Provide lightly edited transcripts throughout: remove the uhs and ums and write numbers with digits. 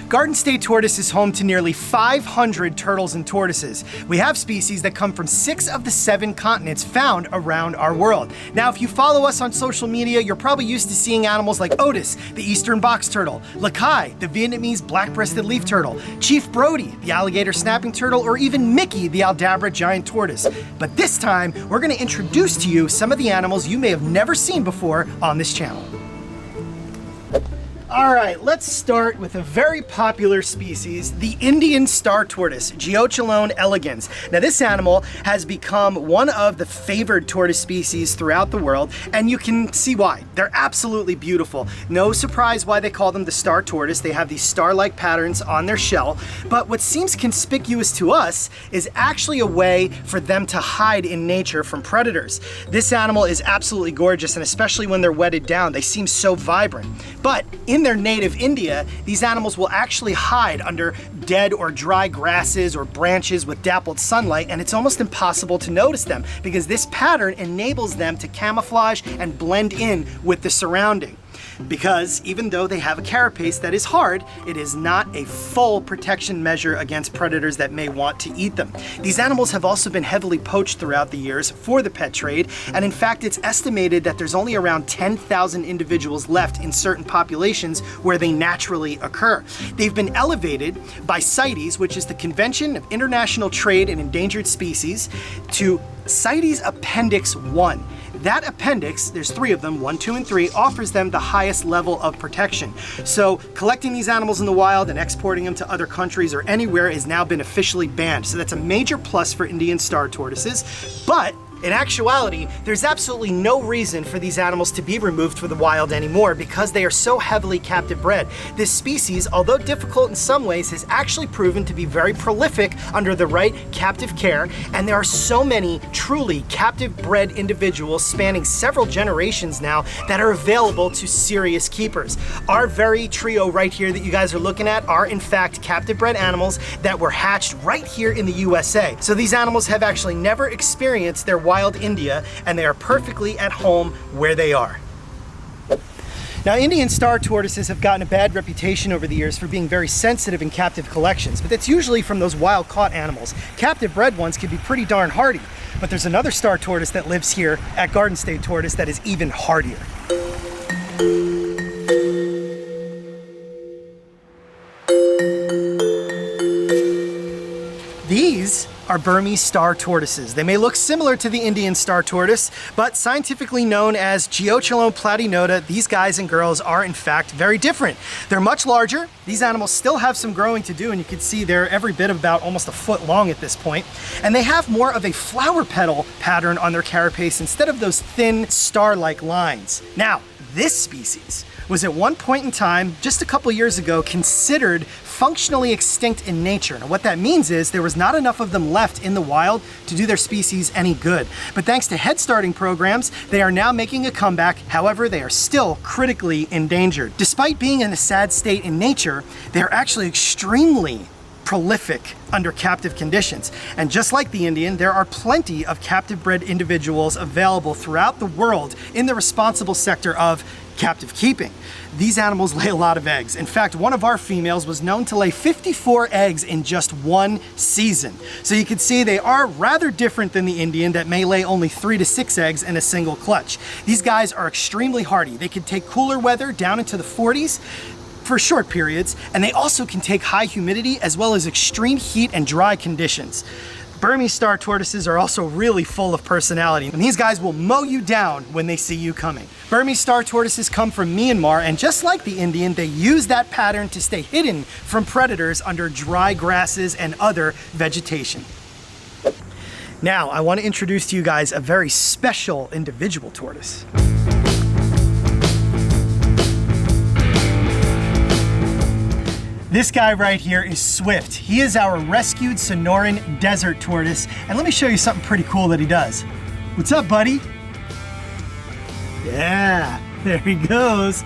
Garden State Tortoise is home to nearly 500 turtles and tortoises. We have species that come from 6 of the 7 continents found around our world. Now, if you follow us on social media, you're probably used to seeing animals like Otis, the eastern box turtle, Lakai, the Vietnamese black-breasted leaf turtle, Chief Brody, the alligator snapping turtle, or even Mickey, the Aldabra giant tortoise. But this time, we're going to introduce to you some of the animals you may have never seen before on this channel. All right, let's start with a very popular species, the Indian star tortoise, Geochelone elegans. Now, this animal has become one of the favored tortoise species throughout the world, and you can see why. They're absolutely beautiful. No surprise why they call them the star tortoise. They have these star-like patterns on their shell, but what seems conspicuous to us is actually a way for them to hide in nature from predators. This animal is absolutely gorgeous, and especially when they're wetted down, they seem so vibrant. But in their native India, these animals will actually hide under dead or dry grasses or branches with dappled sunlight, and it's almost impossible to notice them because this pattern enables them to camouflage and blend in with the surrounding. Because even though they have a carapace that is hard, it is not a full protection measure against predators that may want to eat them. These animals have also been heavily poached throughout the years for the pet trade, and in fact it's estimated that there's only around 10,000 individuals left in certain populations where they naturally occur. They've been elevated by CITES, which is the Convention of International Trade in Endangered Species, to CITES Appendix 1. That appendix, there's 3 of them, 1, 2, and 3, offers them the highest level of protection. So collecting these animals in the wild and exporting them to other countries or anywhere has now been officially banned. So that's a major plus for Indian star tortoises. But in actuality, there's absolutely no reason for these animals to be removed from the wild anymore because they are so heavily captive bred. This species, although difficult in some ways, has actually proven to be very prolific under the right captive care, and there are so many truly captive bred individuals spanning several generations now that are available to serious keepers. Our very trio right here that you guys are looking at are in fact captive bred animals that were hatched right here in the USA. So these animals have actually never experienced their wild India, and they are perfectly at home where they are. Now, Indian star tortoises have gotten a bad reputation over the years for being very sensitive in captive collections, but that's usually from those wild caught animals. Captive bred ones can be pretty darn hardy, but there's another star tortoise that lives here at Garden State Tortoise that is even hardier. These are Burmese star tortoises. They may look similar to the Indian star tortoise, but scientifically known as Geochelone platynota, these guys and girls are in fact very different. They're much larger. These animals still have some growing to do, and you can see they're every bit of about almost a foot long at this point. And they have more of a flower petal pattern on their carapace instead of those thin star-like lines. Now, this species was at one point in time, just a couple years ago, considered functionally extinct in nature. Now, what that means is there was not enough of them left in the wild to do their species any good. But thanks to head starting programs, they are now making a comeback. However, they are still critically endangered. Despite being in a sad state in nature, they're actually extremely prolific under captive conditions. And just like the Indian, there are plenty of captive bred individuals available throughout the world in the responsible sector of captive keeping. These animals lay a lot of eggs. In fact, one of our females was known to lay 54 eggs in just one season. So you can see they are rather different than the Indian that may lay only 3 to 6 eggs in a single clutch. These guys are extremely hardy. They can take cooler weather down into the 40s for short periods, and they also can take high humidity as well as extreme heat and dry conditions. Burmese star tortoises are also really full of personality, and these guys will mow you down when they see you coming. Burmese star tortoises come from Myanmar, and just like the Indian, they use that pattern to stay hidden from predators under dry grasses and other vegetation. Now, I want to introduce to you guys a very special individual tortoise. This guy right here is Swift. He is our rescued Sonoran desert tortoise, and let me show you something pretty cool that he does. What's up, buddy? Yeah, there he goes.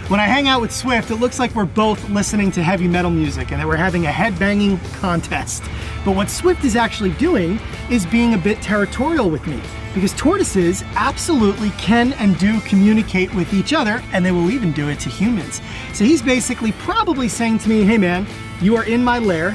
When I hang out with Swift, it looks like we're both listening to heavy metal music and that we're having a headbanging contest. But what Swift is actually doing is being a bit territorial with me. because tortoises absolutely can and do communicate with each other, and they will even do it to humans. So he's basically probably saying to me, hey man, you are in my lair.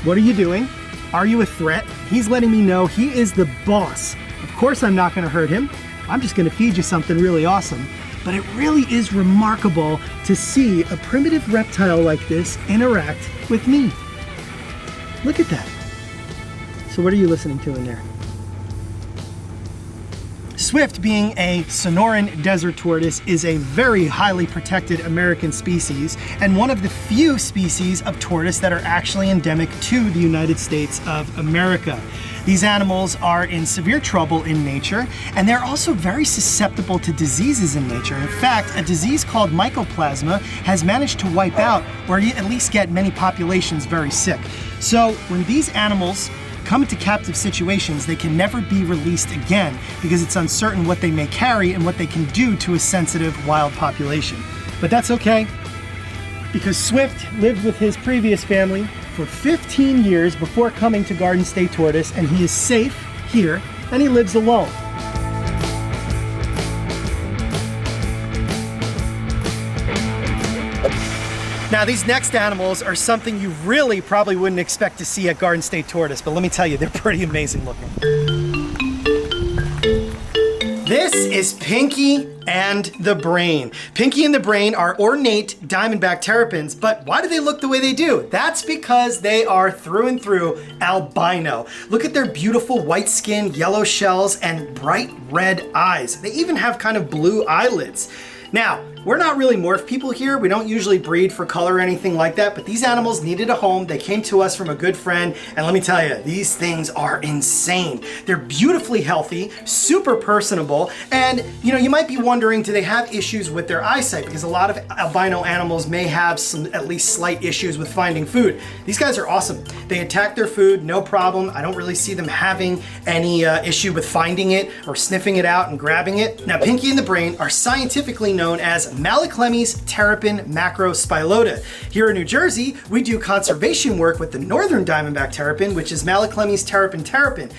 What are you doing? Are you a threat? He's letting me know he is the boss. Of course I'm not gonna hurt him. I'm just gonna feed you something really awesome. But it really is remarkable to see a primitive reptile like this interact with me. Look at that. So what are you listening to in there? Swift, being a Sonoran desert tortoise, is a very highly protected American species and one of the few species of tortoise that are actually endemic to the United States of America. These animals are in severe trouble in nature, and they're also very susceptible to diseases in nature. In fact, a disease called mycoplasma has managed to wipe out, or at least get many populations very sick. So when these animals come into captive situations, they can never be released again because it's uncertain what they may carry and what they can do to a sensitive wild population. But that's okay, because Swift lived with his previous family for 15 years before coming to Garden State Tortoise, and he is safe here, and he lives alone. Now, these next animals are something you really probably wouldn't expect to see at Garden State Tortoise, but let me tell you, they're pretty amazing looking. This is Pinky and the Brain. Pinky and the Brain are ornate diamondback terrapins, but why do they look the way they do? That's because they are through and through albino. Look at their beautiful white skin, yellow shells, and bright red eyes. They even have kind of blue eyelids. Now, we're not really morph people here. We don't usually breed for color or anything like that, but these animals needed a home. They came to us from a good friend, and let me tell you, these things are insane. They're beautifully healthy, super personable, and you might be wondering, do they have issues with their eyesight? Because a lot of albino animals may have some at least slight issues with finding food. These guys are awesome. They attack their food, no problem. I don't really see them having any issue with finding it or sniffing it out and grabbing it. Now, Pinky and the Brain are scientifically known as Malaclemys terrapin macrospilota. Here in New Jersey, we do conservation work with the northern diamondback terrapin, which is Malaclemys terrapin.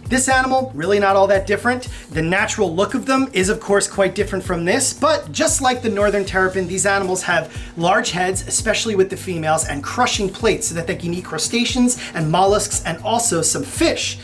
This animal, really not all that different. The natural look of them is of course quite different from this, but just like the northern terrapin, these animals have large heads, especially with the females, and crushing plates so that they can eat crustaceans and mollusks and also some fish.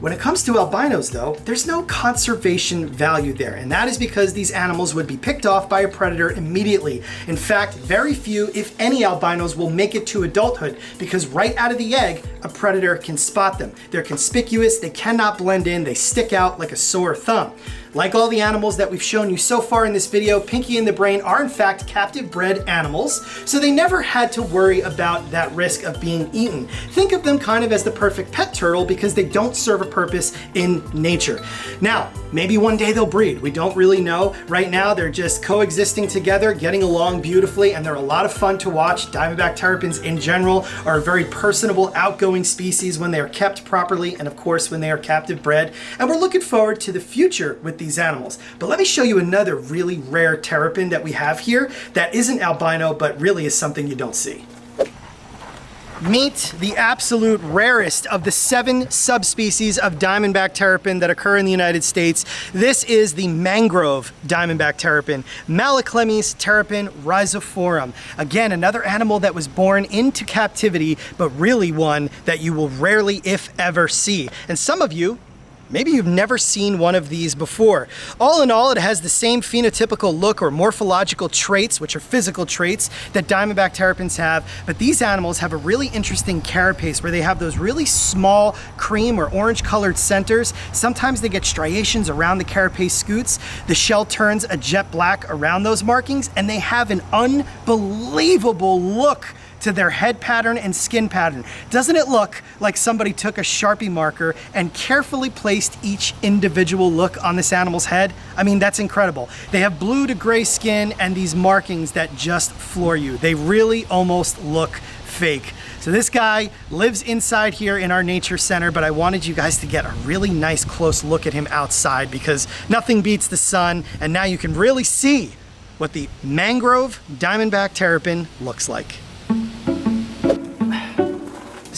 When it comes to albinos though, there's no conservation value there, and that is because these animals would be picked off by a predator immediately. In fact, very few, if any, albinos will make it to adulthood because right out of the egg, a predator can spot them. They're conspicuous, they cannot blend in, they stick out like a sore thumb. Like all the animals that we've shown you so far in this video, Pinky and the Brain are in fact captive bred animals, so they never had to worry about that risk of being eaten. Think of them kind of as the perfect pet turtle because they don't serve a purpose in nature. Now, maybe one day they'll breed. We don't really know. Right now, they're just coexisting together, getting along beautifully, and they're a lot of fun to watch. Diamondback terrapins in general are a very personable, outgoing species when they are kept properly, and of course, when they are captive bred. And we're looking forward to the future with these animals. But let me show you another really rare terrapin that we have here that isn't albino, but really is something you don't see. Meet the absolute rarest of the 7 subspecies of diamondback terrapin that occur in the United States. This is the mangrove diamondback terrapin, Malaclemys terrapin rhizophorum. Again, another animal that was born into captivity, but really one that you will rarely, if ever, see. And some of you, maybe you've never seen one of these before. All in all, it has the same phenotypical look or morphological traits, which are physical traits, that diamondback terrapins have, but these animals have a really interesting carapace where they have those really small cream or orange colored centers. Sometimes they get striations around the carapace scutes. The shell turns a jet black around those markings, and they have an unbelievable look to their head pattern and skin pattern. Doesn't it look like somebody took a Sharpie marker and carefully placed each individual look on this animal's head? I mean, that's incredible. They have blue to gray skin and these markings that just floor you. They really almost look fake. So this guy lives inside here in our nature center, but I wanted you guys to get a really nice close look at him outside because nothing beats the sun, and now you can really see what the mangrove diamondback terrapin looks like.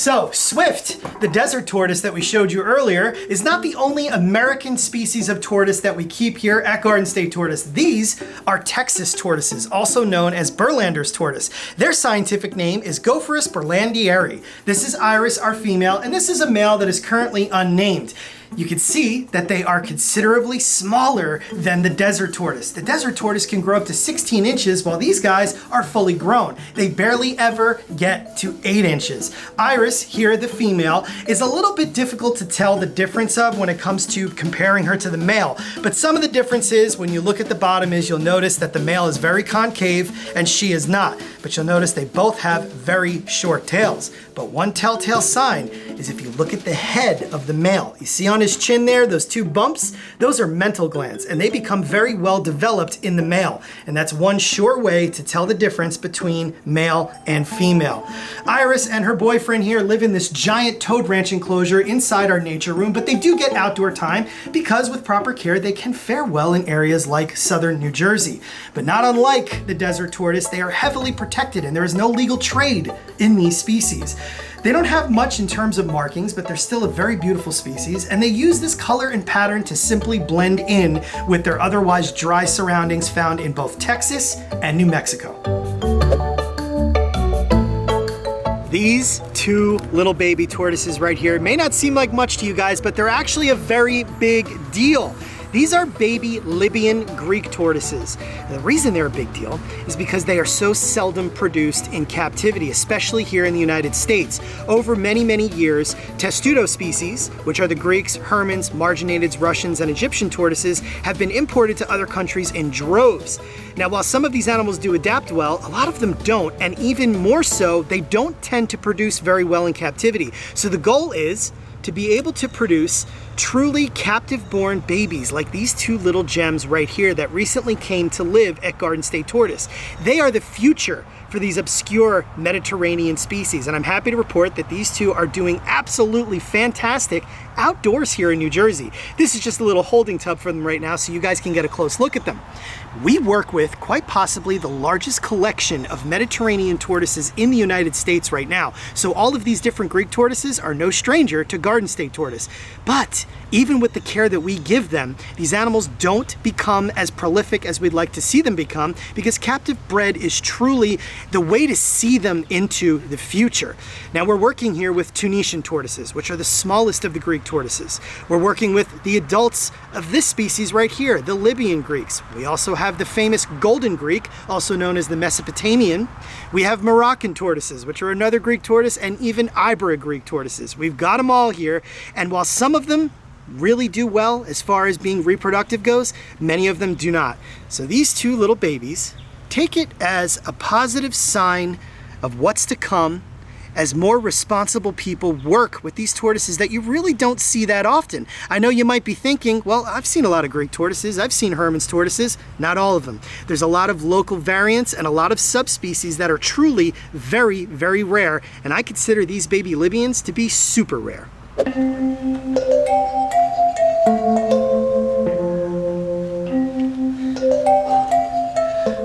So, Swift, the desert tortoise that we showed you earlier, is not the only American species of tortoise that we keep here at Garden State Tortoise. These are Texas tortoises, also known as Burlander's tortoise. Their scientific name is Gopherus burlandieri. This is Iris, our female, and this is a male that is currently unnamed. You can see that they are considerably smaller than the desert tortoise. The desert tortoise can grow up to 16 inches, while these guys are fully grown. They barely ever get to 8 inches. Iris, here the female, is a little bit difficult to tell the difference of when it comes to comparing her to the male. But some of the differences when you look at the bottom is you'll notice that the male is very concave and she is not. But you'll notice they both have very short tails. But one telltale sign is if you look at the head of the male, you see on his chin there, those 2 bumps, those are mental glands, and they become very well developed in the male. And that's one sure way to tell the difference between male and female. Iris and her boyfriend here live in this giant toad ranch enclosure inside our nature room, but they do get outdoor time because with proper care, they can fare well in areas like southern New Jersey. But not unlike the desert tortoise, they are heavily protected and there is no legal trade in these species. They don't have much in terms of markings, but they're still a very beautiful species, and they use this color and pattern to simply blend in with their otherwise dry surroundings found in both Texas and New Mexico. These 2 little baby tortoises right here may not seem like much to you guys, but they're actually a very big deal. These are baby Libyan Greek tortoises. And the reason they're a big deal is because they are so seldom produced in captivity, especially here in the United States. Over many, many years, testudo species, which are the Greeks, Hermans, marginateds, Russians, and Egyptian tortoises, have been imported to other countries in droves. Now, while some of these animals do adapt well, a lot of them don't, and even more so, they don't tend to produce very well in captivity. So the goal is to be able to produce truly captive-born babies like these 2 little gems right here that recently came to live at Garden State Tortoise. They are the future for these obscure Mediterranean species, and I'm happy to report that these 2 are doing absolutely fantastic outdoors here in New Jersey. This is just a little holding tub for them right now so you guys can get a close look at them. We work with quite possibly the largest collection of Mediterranean tortoises in the United States right now. So all of these different Greek tortoises are no stranger to Garden State Tortoise. But even with the care that we give them, these animals don't become as prolific as we'd like to see them become because captive bred is truly the way to see them into the future. Now we're working here with Tunisian tortoises, which are the smallest of the Greek tortoises. We're working with the adults of this species right here, the Libyan Greeks. We also have the famous Golden Greek, also known as the Mesopotamian. We have Moroccan tortoises, which are another Greek tortoise, and even Ibera Greek tortoises. We've got them all here, and while some of them really do well as far as being reproductive goes, many of them do not. So these 2 little babies, take it as a positive sign of what's to come as more responsible people work with these tortoises that you really don't see that often. I know you might be thinking, well, I've seen a lot of Greek tortoises, I've seen Hermann's tortoises, not all of them. There's a lot of local variants and a lot of subspecies that are truly very, very rare, and I consider these baby Libyans to be super rare.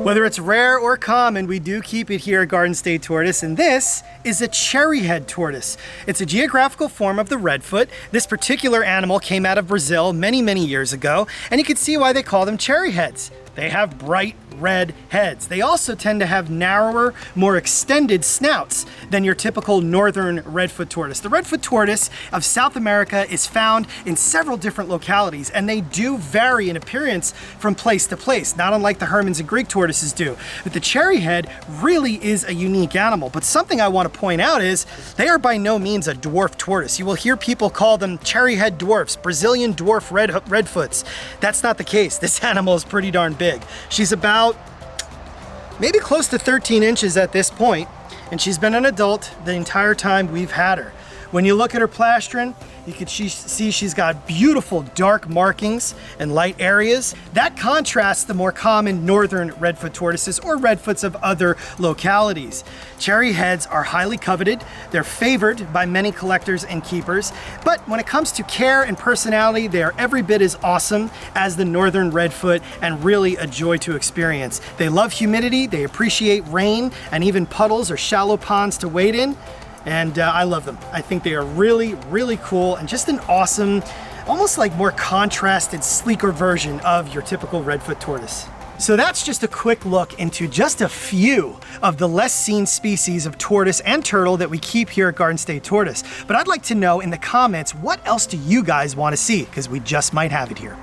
Whether it's rare or common, we do keep it here at Garden State Tortoise, and this is a cherryhead tortoise. It's a geographical form of the redfoot. This particular animal came out of Brazil many, many years ago, and you can see why they call them cherryheads. They have bright red heads. They also tend to have narrower, more extended snouts than your typical northern redfoot tortoise. The redfoot tortoise of South America is found in several different localities, and they do vary in appearance from place to place, not unlike the Hermans and Greek tortoises do. But the cherryhead really is a unique animal. But something I want to point out is they are by no means a dwarf tortoise. You will hear people call them cherryhead dwarfs, Brazilian dwarf redfoots. That's not the case. This animal is pretty darn big. She's about maybe close to 13 inches at this point, and she's been an adult the entire time we've had her. When you look at her plastron, you can see she's got beautiful dark markings and light areas. That contrasts the more common northern redfoot tortoises or redfoots of other localities. Cherryheads are highly coveted. They're favored by many collectors and keepers. But when it comes to care and personality, they are every bit as awesome as the northern redfoot and really a joy to experience. They love humidity, they appreciate rain and even puddles or shallow ponds to wade in. and I love them. I think they are really, really cool and just an awesome, almost like more contrasted, sleeker version of your typical redfoot tortoise. So that's just a quick look into just a few of the less seen species of tortoise and turtle that we keep here at Garden State Tortoise. But I'd like to know in the comments, what else do you guys want to see? Because we just might have it here.